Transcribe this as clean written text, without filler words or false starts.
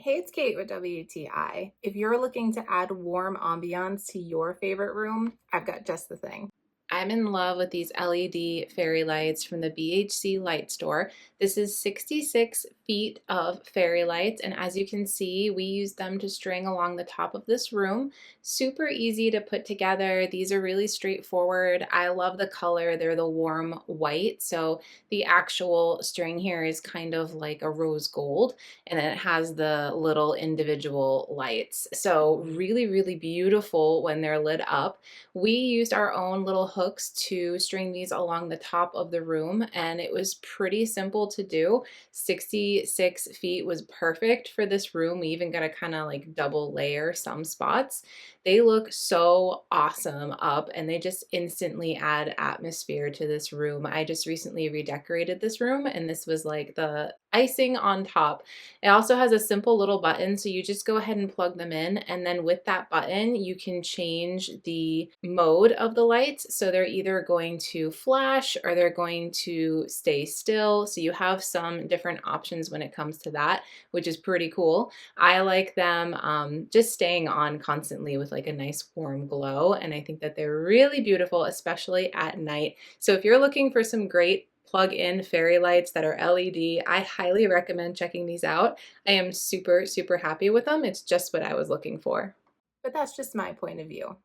Hey, it's Kate with WTI. If you're looking to add warm ambiance to your favorite room, I've got just the thing. I'm in love with these LED fairy lights from the BHC Light store. This is 66 feet of fairy lights, and as you can see, we use them to string along the top of this room. Super easy to put together. These are really straightforward. I love the color. They're the warm white, so the actual string here is kind of like a rose gold, and then it has the little individual lights. So really, really beautiful when they're lit up. We used our own little hooks to string these along the top of the room, and it was pretty simple to do. 66 feet was perfect for this room. We even got to kind of like double layer some spots. They look so awesome up, and they just instantly add atmosphere to this room. I just recently redecorated this room, and this was like the icing on top. It also has a simple little button, so you just go ahead and plug them in, and then with that button, you can change the mode of the lights. So they're either going to flash or they're going to stay still. So you have some different options when it comes to that, which is pretty cool. I like them just staying on constantly with like a nice warm glow, and I think that they're really beautiful, especially at night. So if you're looking for some great plug-in fairy lights that are LED, I highly recommend checking these out. I am super, super happy with them. It's just what I was looking for. But that's just my point of view.